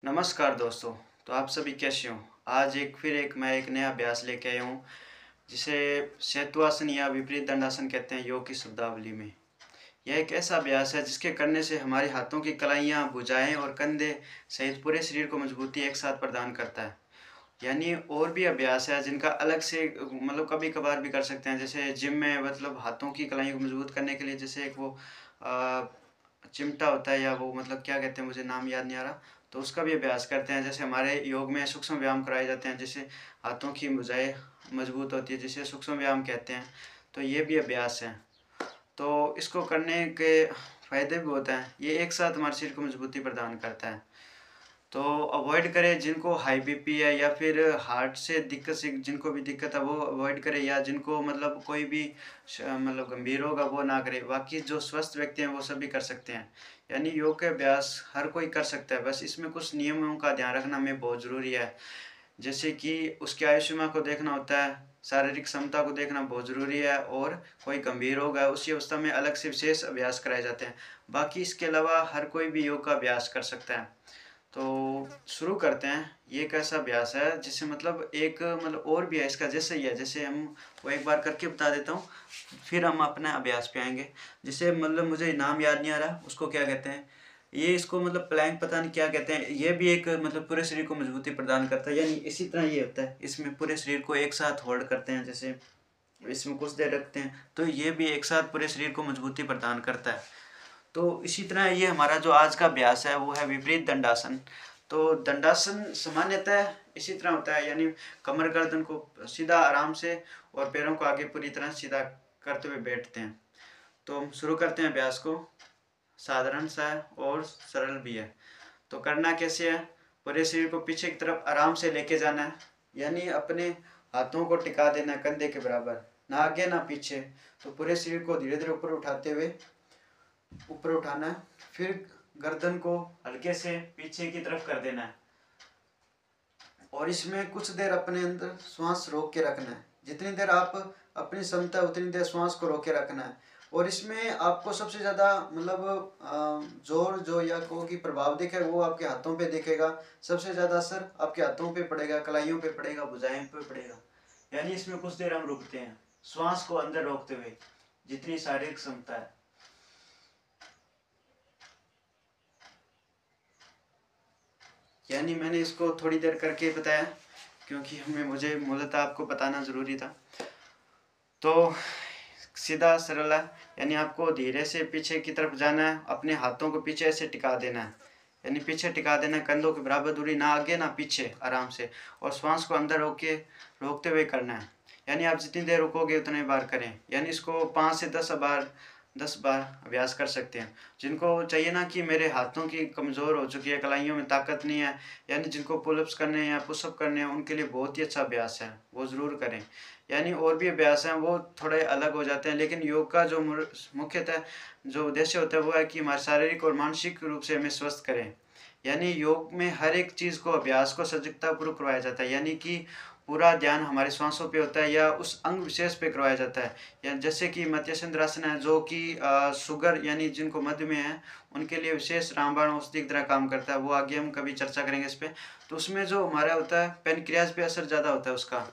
नमस्कार दोस्तों। तो आप सभी कैसे हो? आज मैं एक नया अभ्यास लेके आया हूँ, जिसे शैतवासन या विपरीत दंडासन कहते हैं योग की शब्दावली में। यह एक ऐसा अभ्यास है जिसके करने से हमारे हाथों की कलाइयाँ, भुजाएं और कंधे सहित पूरे शरीर को मजबूती एक साथ प्रदान करता है। यानी और भी अभ्यास है जिनका अलग से कभी-कभार भी कर सकते हैं। जैसे जिम में हाथों की कलाइयों को मजबूत करने के लिए जैसे एक वो अ, चिमटा होता है या वो क्या कहते हैं, मुझे नाम याद नहीं आ रहा। तो उसका भी अभ्यास करते हैं। जैसे हमारे योग में सूक्ष्म व्यायाम कराए जाते हैं, जिससे हाथों की भुजाएँ मजबूत होती है, जिसे सूक्ष्म व्यायाम कहते हैं। तो ये भी अभ्यास है। तो इसको करने के फ़ायदे भी होते हैं। ये एक साथ हमारे शरीर को मजबूती प्रदान करता है। तो अवॉइड करें जिनको हाई बीपी है या फिर हार्ट से दिक्कत से जिनको भी दिक्कत है वो अवॉइड करें, या जिनको कोई भी गंभीर रोग है वो ना करें। बाकी जो स्वस्थ व्यक्ति हैं वो सभी कर सकते हैं। यानी योग के अभ्यास हर कोई कर सकता है, बस इसमें कुछ नियमों का ध्यान रखना हमें बहुत ज़रूरी है। जैसे कि उसकी आयु सीमा को देखना होता है, शारीरिक क्षमता को देखना बहुत ज़रूरी है, और कोई गंभीर रोग है उसी अवस्था में अलग से विशेष अभ्यास कराए जाते हैं। बाकी इसके अलावा हर कोई भी योग का अभ्यास कर सकता है। तो शुरू करते हैं। ये एक ऐसा अभ्यास है जिससे और भी है इसका, जैसे ही है, जैसे हम वो एक बार करके बता देता हूँ, फिर हम अपने अभ्यास पे आएँगे। जिसे मुझे नाम याद नहीं आ रहा, उसको क्या कहते हैं? ये इसको प्लैंक पता नहीं क्या कहते हैं। ये भी एक पूरे शरीर को मजबूती प्रदान करता है। यानी इसी तरह ये होता है, इसमें पूरे शरीर को एक साथ होल्ड करते हैं, जैसे इसमें कुछ देर रखते हैं, तो ये भी एक साथ पूरे शरीर को मजबूती प्रदान करता है। तो इसी तरह ये हमारा जो आज का अभ्यास है वो है विपरीत दंडासन। तो दंडासन सामान्यतः इसी तरह होता है, यानी कमर गर्दन को सीधा आराम से और पैरों को आगे पूरी तरह सीधा करते हुए बैठते हैं। तो हम शुरू करते हैं अभ्यास को। साधारण सा है और सरल भी है। तो करना कैसे है? पूरे शरीर को पीछे की तरफ आराम से लेके जाना है, यानी अपने हाथों को टिका देना है कंधे के बराबर, ना आगे ना पीछे। तो पूरे शरीर को धीरे धीरे ऊपर उठाना है। फिर गर्दन को हल्के से पीछे की तरफ कर देना है, और इसमें कुछ देर अपने अंदर श्वास रोक के रखना है। जितनी देर आप अपनी क्षमता उतनी देर श्वास को रोक के रखना है। और इसमें आपको सबसे ज़्यादा जोर जो या को की प्रभाव दिखेगा वो आपके हाथों पे दिखेगा। सबसे ज़्यादा असर आपके हाथों पे पड़ेगा, कलाइयों पे पड़ेगा, भुजाएं पे पड़ेगा। यानी इसमें कुछ देर हम रुकते हैं, श्वास को अंदर रोकते हुए, जितनी शारीरिक क्षमता है। यानी मैंने इसको थोड़ी देर करके बताया, क्योंकि मुझे मूलतः आपको बताना ज़रूरी था। तो सीधा सरल है, यानी आपको धीरे से पीछे की तरफ जाना है, अपने हाथों को पीछे ऐसे टिका देना है, यानी पीछे टिका देना है, कंधों के बराबर दूरी, ना आगे ना पीछे, आराम से। और श्वास को अंदर रोकते हुए करना है। यानी आप जितनी देर रुकोगे उतने बार करें। यानी इसको 5 से 10 बार अभ्यास कर सकते हैं। जिनको चाहिए ना कि मेरे हाथों की कमज़ोर हो चुकी है, कलाइयों में ताकत नहीं है, यानी जिनको पुलअप्स करने हैं या पुशअप करने हैं, उनके लिए बहुत ही अच्छा अभ्यास है, वो ज़रूर करें। यानी और भी अभ्यास हैं वो थोड़े अलग हो जाते हैं, लेकिन योग का जो मुख्यतः जो उद्देश्य होता है वो है कि हमारे शारीरिक और मानसिक रूप से हमें स्वस्थ करें। यानी योग में हर एक चीज़ को, अभ्यास को सजगतापूर्वक करवाया जाता है, यानी कि पूरा ध्यान हमारे श्वासों पे होता है या उस अंग विशेष पे करवाया जाता है। या जैसे कि मत्स्येंद्रासन है, जो कि शुगर यानी जिनको मधुमेह है उनके लिए विशेष रामबाण औषधि की तरह काम करता है। वो आगे हम कभी चर्चा करेंगे इस पे। तो उसमें जो हमारा होता है पेनक्रियाज पे असर ज़्यादा होता है उसका,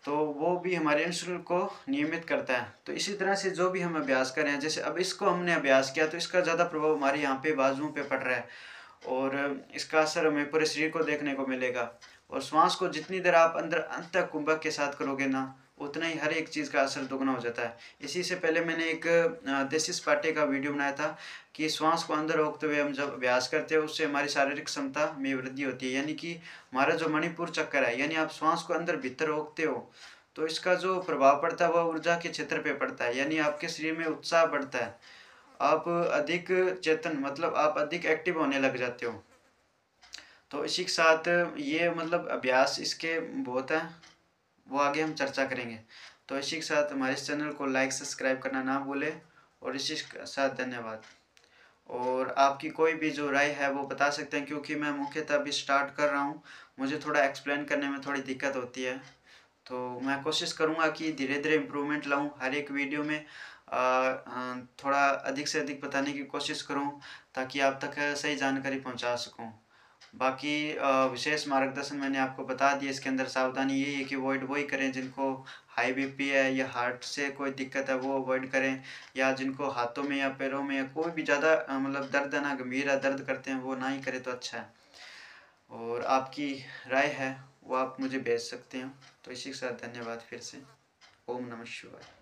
तो वो भी हमारे इंसुलिन को नियमित करता है। तो इसी तरह से जो भी हम अभ्यास कर रहे हैं, जैसे अब इसको हमने अभ्यास किया तो इसका ज़्यादा प्रभाव हमारे यहाँ पे बाजुओं पे पड़ रहा है, और इसका असर हमें पूरे शरीर को देखने को मिलेगा। और श्वास को जितनी देर आप अंदर अंत तक कुंभक के साथ करोगे ना, उतना ही हर एक चीज़ का असर दोगुना हो जाता है। इसी से पहले मैंने एक देसी स्पाटे का वीडियो बनाया था कि श्वास को अंदर रोकते हुए हम जब अभ्यास करते हैं उससे हमारी शारीरिक क्षमता में वृद्धि होती है। यानी कि हमारा जो मणिपुर चक्कर है, यानी आप श्वास को अंदर भीतर रोकते हो तो इसका जो प्रभाव पड़ता है वह ऊर्जा के क्षेत्र पे पड़ता है, यानी आपके शरीर में उत्साह बढ़ता है, आप अधिक चेतन आप अधिक एक्टिव होने लग जाते हो। तो इसी के साथ ये अभ्यास इसके बहुत है, वो आगे हम चर्चा करेंगे। तो इसी के साथ हमारे इस चैनल को लाइक सब्सक्राइब करना ना भूलें, और इसी के साथ धन्यवाद। और आपकी कोई भी जो राय है वो बता सकते हैं, क्योंकि मैं मुख्यतः अभी स्टार्ट कर रहा हूँ, मुझे थोड़ा एक्सप्लेन करने में थोड़ी दिक्कत होती है। तो मैं कोशिश करूँगा कि धीरे धीरे इम्प्रूवमेंट लाऊँ, हर एक वीडियो में थोड़ा अधिक से अधिक बताने की कोशिश करूँ, ताकि आप तक सही जानकारी पहुँचा सकूँ। बाकी विशेष मार्गदर्शन मैंने आपको बता दिया। इसके अंदर सावधानी यही है कि अवॉइड वही करें जिनको हाई बीपी है या हार्ट से कोई दिक्कत है, वो अवॉइड करें, या जिनको हाथों में या पैरों में या कोई भी ज़्यादा मतलब दर्द है ना, गंभीर है, दर्द करते हैं, वो ना ही करें तो अच्छा है। और आपकी राय है वो आप मुझे भेज सकते हो। तो इसी के साथ धन्यवाद फिर से। ओम नमः शिवाय।